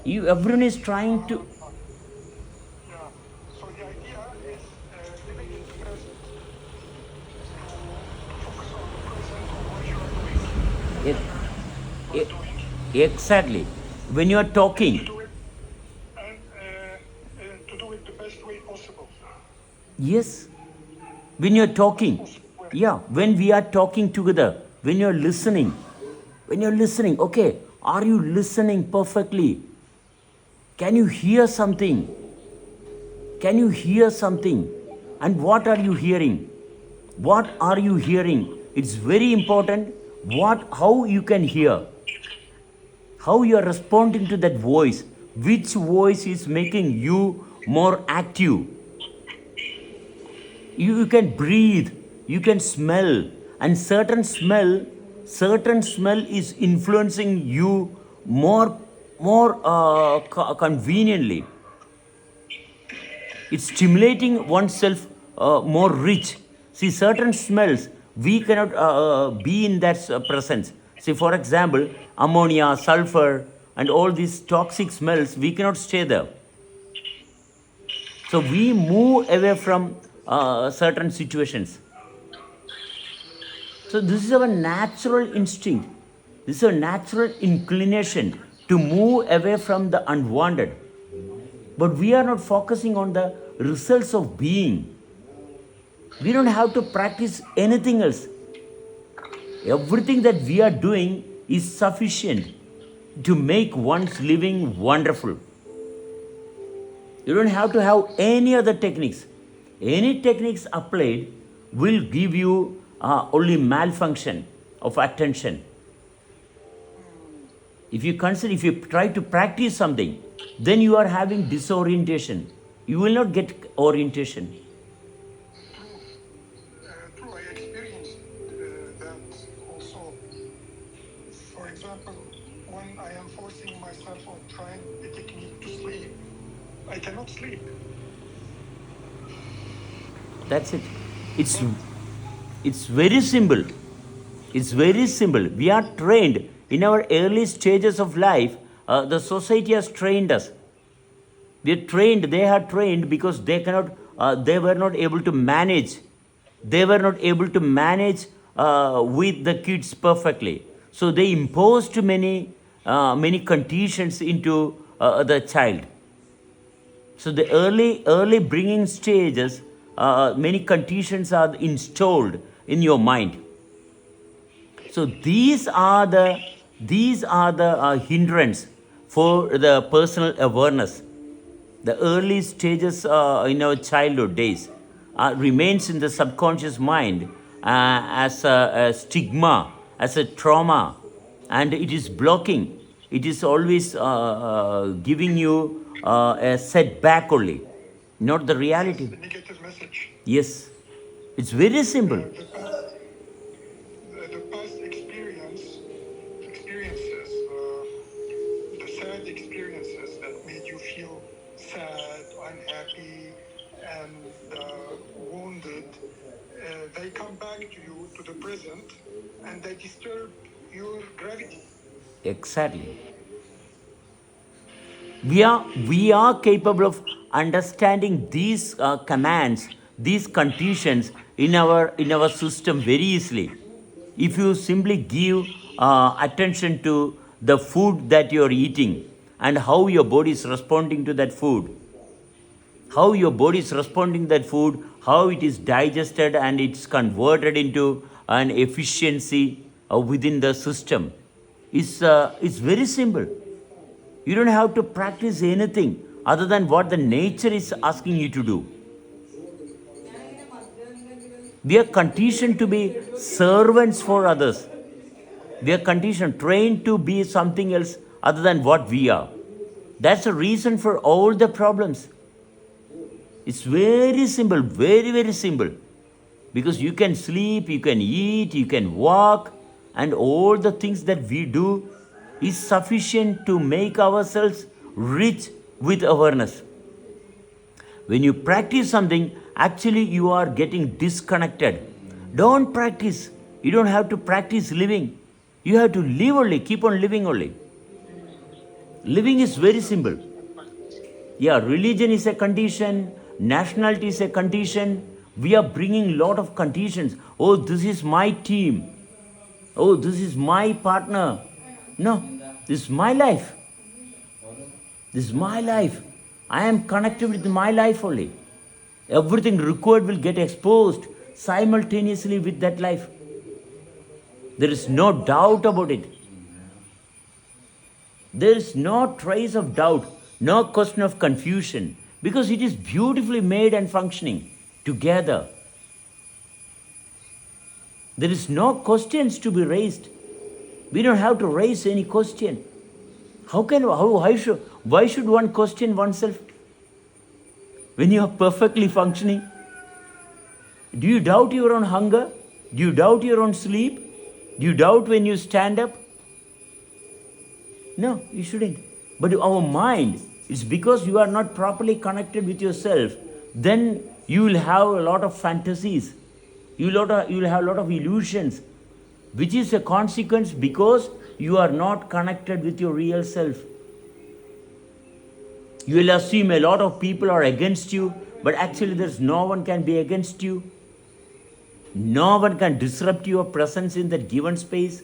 Everyone is trying to. Yeah. So the idea is living in the present, to focus on the present, on what you are doing, or e- what you are not e- doing, exactly. When you are and talking, to do it to do it the best way possible. yes. When you're Best talking, possible way. yeah. When we are talking together, when you're listening, okay, are you listening perfectly? Can you hear something? Can you hear something? And what are you hearing? What are you hearing? It's very important how you can hear, how you are responding to that voice, which voice is making you more active. You can breathe, you can smell, and certain smell is influencing you more conveniently. It's stimulating oneself more rich. See, certain smells, we cannot be in that presence. See, for example, ammonia, sulfur, and all these toxic smells, we cannot stay there. So we move away from certain situations. So this is our natural instinct. This is our natural inclination to move away from the unwanted. But we are not focusing on the results of being. We don't have to practice anything else. Everything that we are doing is sufficient to make one's living wonderful. You don't have to have any other techniques. Any techniques applied will give you only malfunction of attention. If you try to practice something, then you are having disorientation. You will not get orientation. True, I experienced that also. For example, when I am forcing myself on trying a technique to sleep, I cannot sleep. That's it. It's But it's very simple. It's very simple. We are trained in our early stages of life. The society has trained us. They are trained because they were not able to manage. They were not able to manage with the kids perfectly. So they imposed many conditions into the child. So the early bringing stages, many conditions are installed in your mind. So these are the hindrance for the personal awareness. The early stages in our childhood days remains in the subconscious mind as a stigma, as a trauma, and it is blocking. It is always giving you a setback only, not the yes, reality. a negative message. Yes, it's very simple. The past experiences, the sad experiences that made you feel sad, unhappy, and wounded, they come back to you, to the present, and they disturb your gravity. Exactly. We are capable of understanding these commands, these conditions in our system very easily. If you simply give attention to the food that you're eating and how your body is responding to that food, how your body is responding to that food, how it is digested and it's converted into an efficiency within the system, is very simple. You don't have to practice anything other than what the nature is asking you to do. We are conditioned to be servants for others. We are conditioned, trained to be something else other than what we are. That's the reason for all the problems. It's very simple, very, very simple. Because you can sleep, you can eat, you can walk, and all the things that we do is sufficient to make ourselves rich with awareness. When you practice something, actually you are getting disconnected. Don't practice. You don't have to practice living. You have to live only, keep on living only. Living is very simple. practice. Yeah, religion is a condition, nationality is a condition. We are bringing lot of conditions. Oh, this is my team. Oh, this is my partner. No, this is my life. This is my life. I am connected with my life only. Everything required will get exposed simultaneously with that life. There is no doubt about it. There is no trace of doubt, no question of confusion, because it is beautifully made and functioning together. There is no questions to be raised. We don't have to raise any question. Why should one question oneself when you are perfectly functioning? Do you doubt your own hunger? Do you doubt your own sleep? Do you doubt when you stand up? No, you shouldn't. But our mind, it's because you are not properly connected with yourself, then you will have a lot of fantasies. You will have a lot of illusions, which is a consequence because you are not connected with your real self. You will assume a lot of people are against you, but actually there's no one can be against you. No one can disrupt your presence in that given space.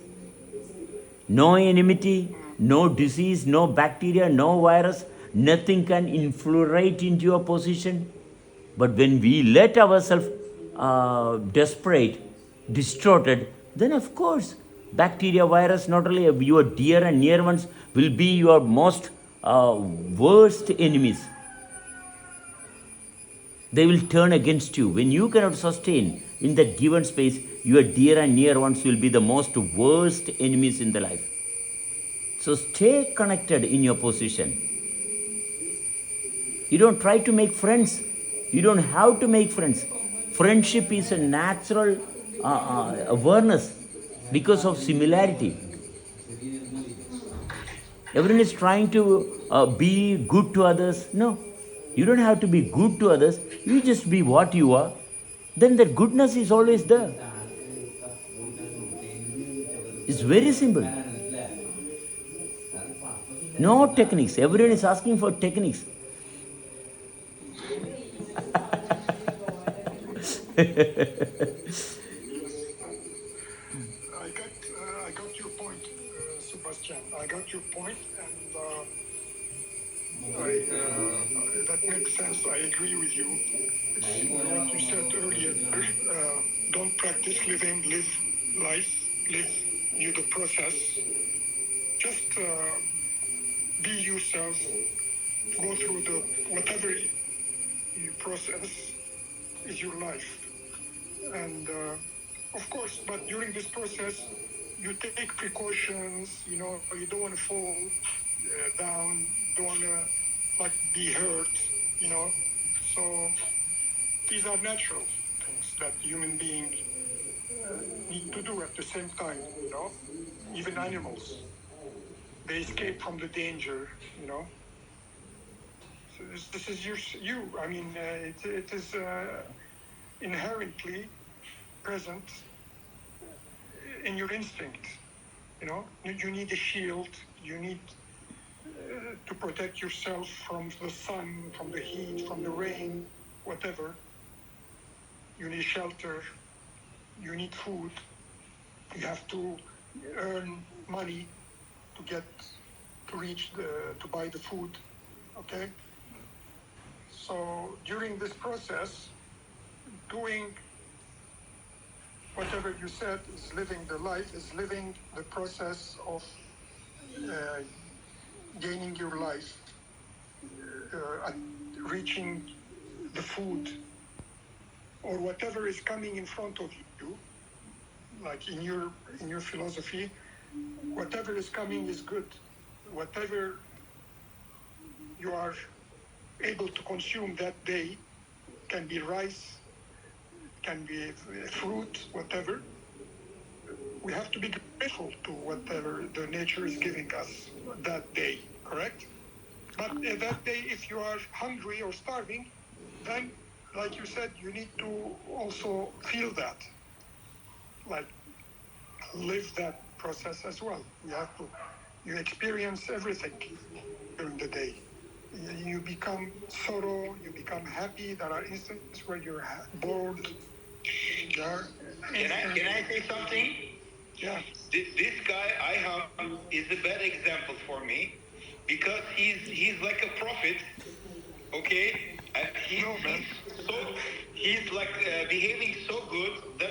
No enmity, no disease, no bacteria, no virus, nothing can infiltrate into your position. But when we let ourselves desperate, distorted, then of course, bacteria, virus, not only your dear and near ones, will be your most worst enemies. They will turn against you. When you cannot sustain in that given space, your dear and near ones will be the most worst enemies in the life. So stay connected in your position. You don't try to make friends. You don't have to make friends. Friendship is a natural awareness because of similarity. Everyone is trying to be good to others. No, you don't have to be good to others. You just be what you are. Then that goodness is always there. It's very simple. No techniques. Everyone is asking for techniques. I got your point, Sebastian. I got your point, and that makes sense. I agree with you. It's what you said earlier. Don't practice living, live life, live you the process. Just be yourself. Go through the whatever you process is your life, and of course. But during this process, you take precautions. You don't want to fall down. Don't want to be hurt. So these are natural things that human beings need to do at the same time. Even animals, they escape from the danger. So this is you. I mean, it is inherently present in your instinct. You need a shield. You need to protect yourself from the sun, from the heat, from the rain, whatever. You need shelter. You need food. You have to earn money to buy the food. Okay. So during this process, doing whatever you said is living the life, is living the process of gaining your life, reaching the food, or whatever is coming in front of you. Like in your philosophy, whatever is coming is good. Whatever you are able to consume that day, can be rice, can be fruit, whatever. We have to be grateful to whatever the nature is giving us that day, correct? But that day, if you are hungry or starving, then, like you said, you need to also feel that, like live that process as well. You experience everything. during the day. You become sorrow, you become happy. There are instances where you're bored. Can I say something? Yeah. This guy I have is a bad example for me because he's like a prophet, okay? And he's like behaving so good that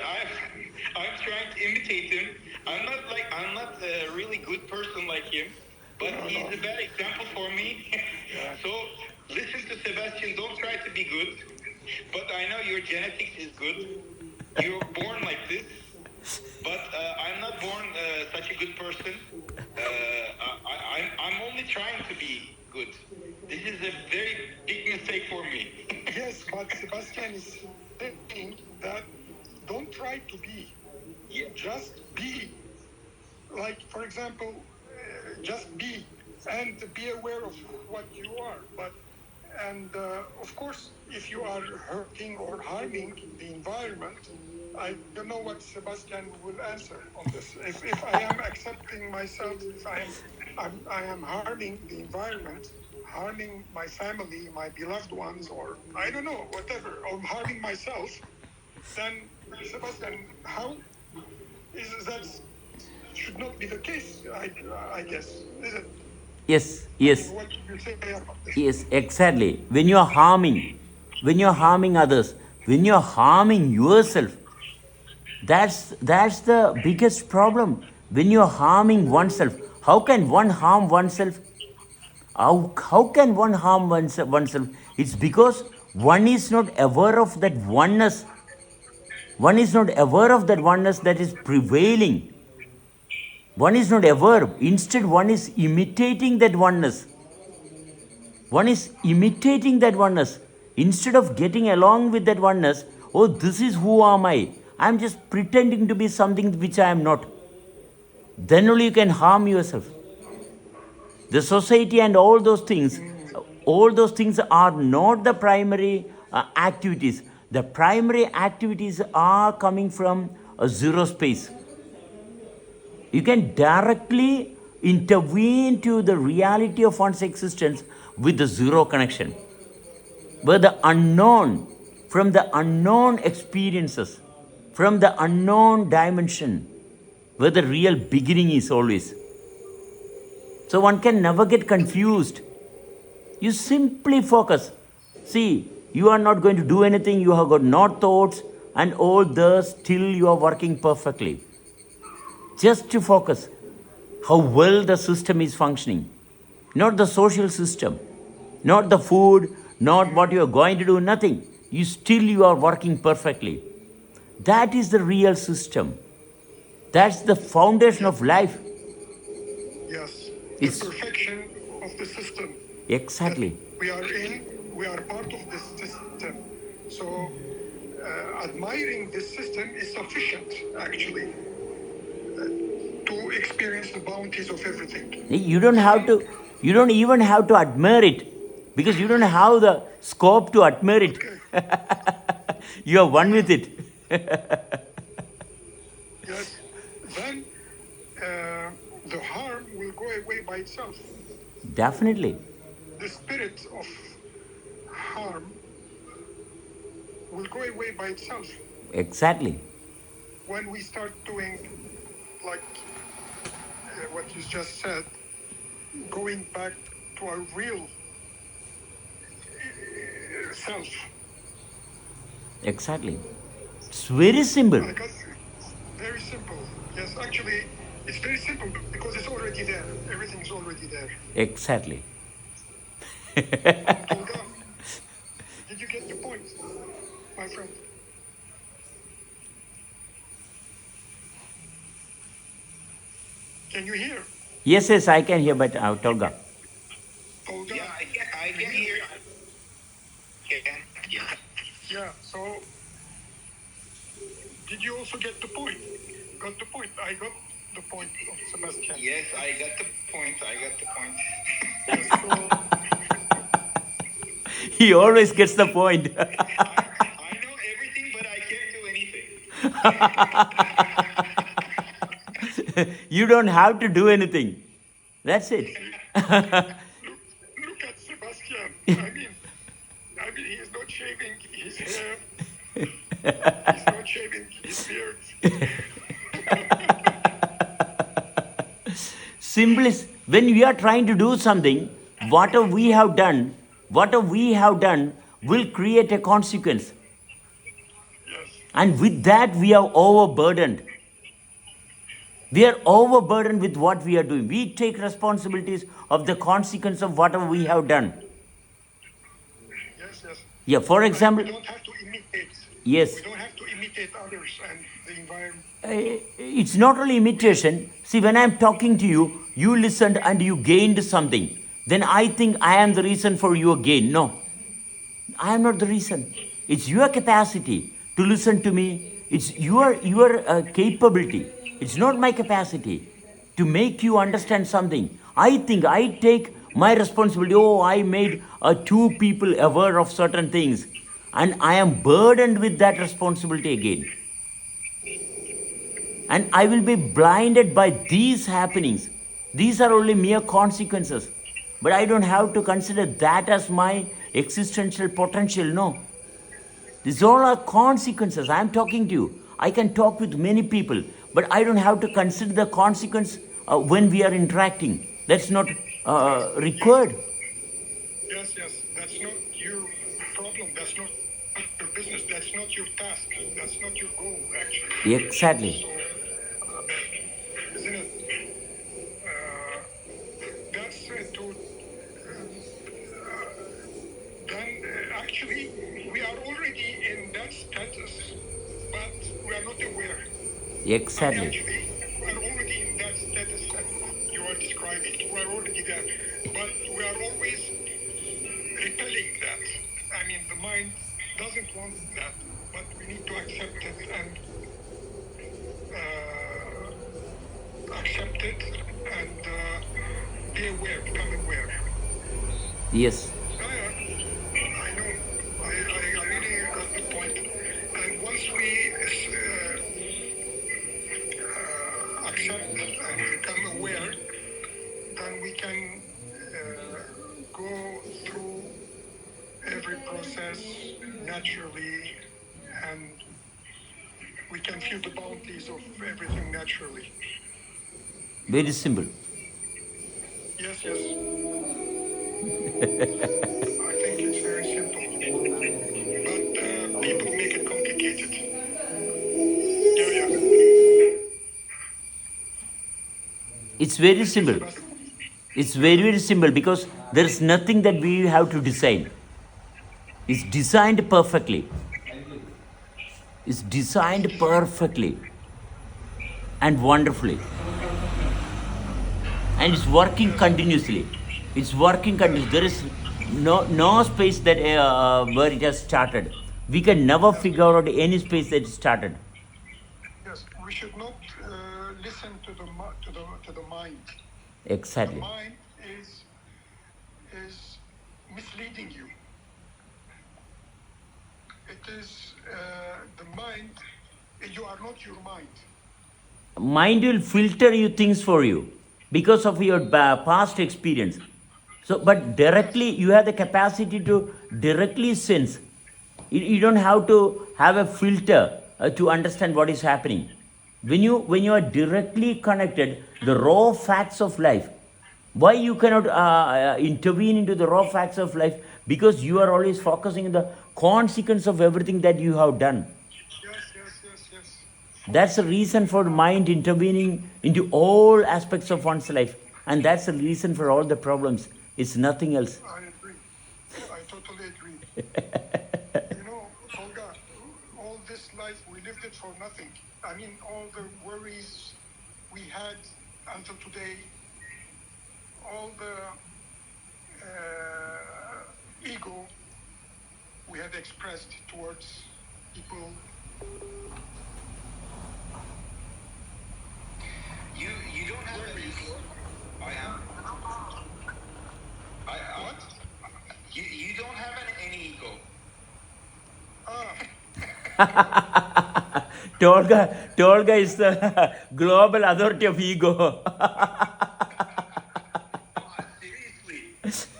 I'm trying to imitate him. I'm not a really good person like him, but he's a bad example for me. So listen to Sebastian. Don't try to be good, but I know your genetics is good. You're born like this. But I'm not born such a good person. I'm only trying to be good. This is a very big mistake for me. Yes, but Sebastian is saying that don't try to be. Yeah. Just be. Like, for example, just be and be aware of what you are. Of course, if you are hurting or harming the environment, I don't know what Sebastian will answer on this. If I am accepting myself, if I am harming the environment, harming my family, my beloved ones, or I don't know, whatever, or harming myself, then Sebastian, how is that? Should not be the case, I guess, is it? Yes, yes, What do you say about this? yes, exactly. When you're harming others, when you're harming yourself, that's the biggest problem. When you're harming oneself, how can one harm oneself? How can one harm oneself? It's because one is not aware of that oneness. One is not aware of that oneness that is prevailing. One is not aware. Instead, one is imitating that oneness. One is imitating that oneness. Instead of getting along with that oneness, oh, this is who am I? I'm just pretending to be something which I am not. Then only you can harm yourself. The society and all those things are not the primary activities. The primary activities are coming from a zero space. You can directly intervene to the reality of one's existence with the zero connection, where the unknown, from the unknown experiences, from the unknown dimension, where the real beginning is always. So one can never get confused. You simply focus. See, you are not going to do anything, you have got no thoughts, and all this, still you are working perfectly. Just to focus how well the system is functioning. Not the social system, not the food, not what you are going to do, nothing. You are working perfectly. That is the real system. That's the foundation of life. Yes, It's the perfection of the system exactly. that we are in, we are part of this system. So admiring this system is sufficient, actually, to experience the bounties of everything. You don't even have to admire it because you don't have the scope to admire it. Okay. You are one with it. Yes, then the harm will go away by itself. Definitely. The spirit of harm will go away by itself Exactly. when we start doing like what you just said, going back to our real self. Exactly. It's very simple. I got very simple. Yes, actually, it's very simple because it's already there. Everything is already there. Exactly. Tolga, did you get the point, my friend? Can you hear? Yes, I can hear, but Tolga. Tolga? Yeah, I can hear. Yeah. Yeah, so did you also get the point? Got the point. I got the point of Sebastian. Yes, I got the point. Yes, so He always gets the point. I know everything, but I can't do anything. You don't have to do anything. That's it. He is not shaving his hair. He's not shaving his beard. Simply, when we are trying to do something, whatever we have done will create a consequence. Yes. And with that, we are overburdened. We are overburdened with what we are doing. We take responsibilities of the consequence of whatever we have done. Yes. Yeah, for example, We don't have to imitate. yes, We don't have to imitate others and the environment. it's not only imitation. See, when I'm talking to you, you listened and you gained something. Then I think I am the reason for your gain. No, I am not the reason. It's your capacity to listen to me. It's your capability. It's not my capacity to make you understand something. I think I take my responsibility. Oh, I made two people aware of certain things, and I am burdened with that responsibility again. And I will be blinded by these happenings. These are only mere consequences. But I don't have to consider that as my existential potential. No. These all are consequences. I am talking to you. I can talk with many people, but I don't have to consider the consequence when we are interacting. That's not required. Yes. That's not your problem. That's not your business. That's not your task. That's not your goal, actually. Exactly. So, isn't it? That's to then actually we are already in that status, but we are not aware. Exactly. Actually, we are already in that status that you are describing. We are already there, but we are always repelling that. The mind doesn't want that, but we need to accept it and be aware, become aware. Yes. I know. I really got the point. And once we accept and become aware, then we can go through every process naturally, and we can feel the bounties of everything naturally. Very simple. Yes. I think it's very simple, but people make it complicated. Yeah. It's very simple. It's very simple because there is nothing that we have to design. It's designed perfectly. It's designed perfectly and wonderfully. And it's working continuously. It's working continuously. There is no space that where it has started. We can never figure out any space that it started. Yes, we should not listen to the mind. The Exactly. mind is misleading you. It is the mind. You are not your mind. Mind will filter you things for you because of your past experience. So, but directly, you have the capacity to directly sense. You don't have to have a filter to understand what is happening. When you are directly connected, the raw facts of life. Why you cannot intervene into the raw facts of life? Because you are always focusing on the consequence of everything that you have done. Yes. That's the reason for mind intervening into all aspects of one's life. And that's the reason for all the problems. It's nothing else. I agree. I totally agree. Olga, all this life, we lived it for nothing. All the worries we had until today, all the ego we have expressed towards people. You don't have any ego. I am. What? You don't have any ego. Tolga is the global authority of ego. Seriously.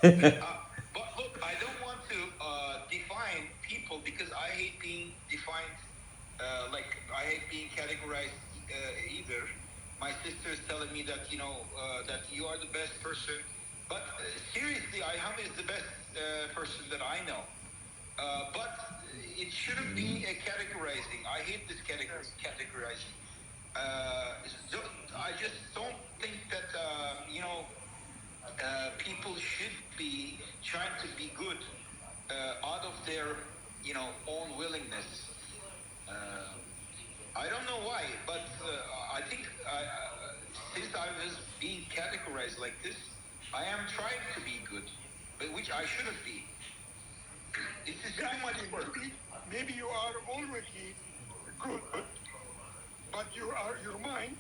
But look, I is telling me that that you are the best person. But seriously, Ayham is the best person that I know. But it shouldn't be a categorizing. I hate this categorizing. So I just don't think that people should be trying to be good out of their own willingness. I don't know why, but I think since I was being categorized like this, I am trying to be good, but which I shouldn't be. This is too much work. Maybe you are already good, but your mind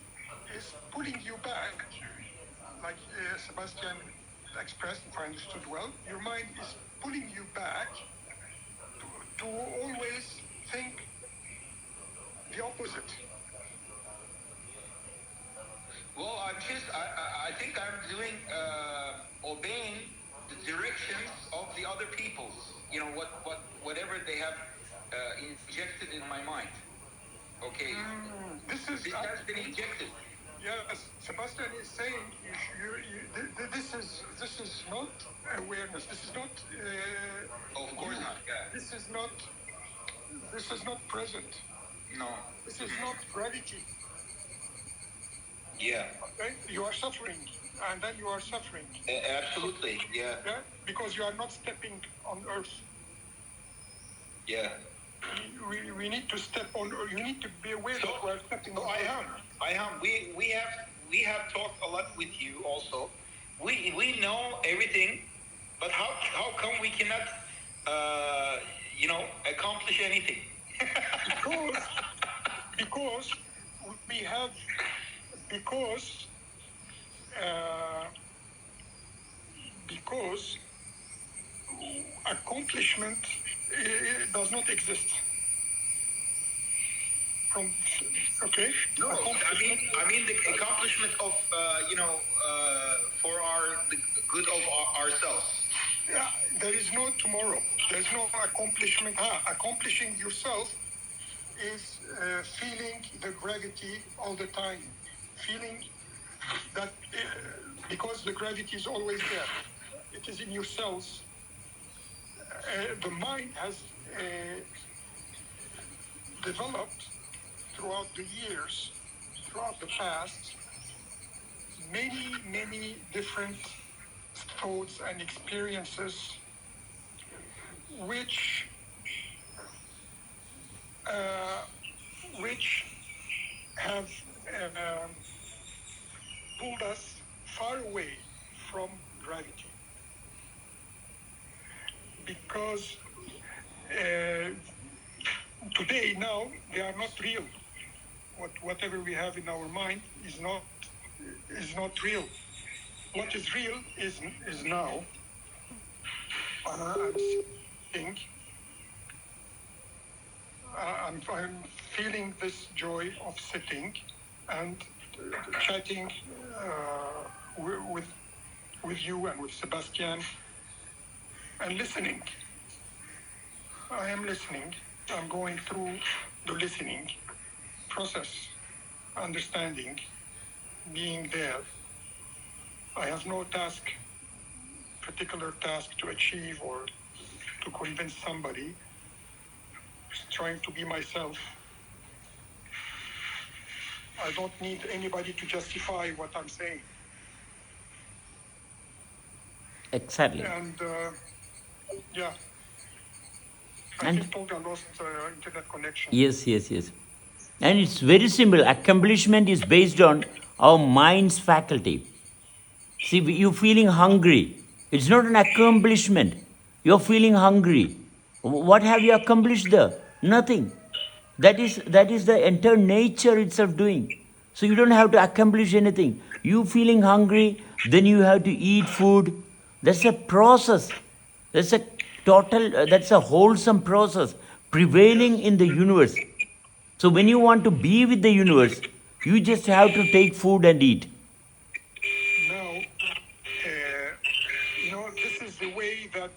is pulling you back, like Sebastian expressed, if I understood well. Your mind is pulling you back to always think the opposite. Well, I think I'm doing obeying the directions of the other peoples. Whatever they have injected in my mind. Okay, This this has been injected. yes. Sebastian is saying this is not awareness. This is not. Of course not. Yeah. This is not present. No. This is not gravity. Yeah. Okay? You are suffering, and then you are suffering. Absolutely. Yeah. Yeah, because you are not stepping on earth. Yeah. We need to step on earth. You need to be aware So, that we are stepping so on earth. I am. We have talked a lot with you also. We know everything, but how come we cannot accomplish anything? Because we have because accomplishment does not exist. Okay. No, I mean the accomplishment of for the good of ourselves. Yeah, there is no tomorrow. There's no accomplishment. Accomplishing yourself is feeling the gravity all the time. Feeling that because the gravity is always there. It is in your cells. The mind has developed throughout the years, throughout the past, many different thoughts and experiences which have pulled us far away from gravity. Because today, now, they are not real. Whatever we have in our mind is not real. What is real is now. I'm feeling this joy of sitting and chatting with you and with Sebastian and listening. I am listening. I'm going through the listening process, understanding, being there. I have no particular task to achieve or to convince somebody. Just trying to be myself. I don't need anybody to justify what I'm saying. Exactly. And yeah. I And- think I lost internet connection. Yes. And it's very simple. Accomplishment is based on our mind's faculty. See, you're feeling hungry. It's not an accomplishment. You're feeling hungry. What have you accomplished there? Nothing. That is the entire nature itself doing. So you don't have to accomplish anything. You feeling hungry, then you have to eat food. That's a process. That's a wholesome process prevailing in the universe. So when you want to be with the universe, you just have to take food and eat. Now, this is the way that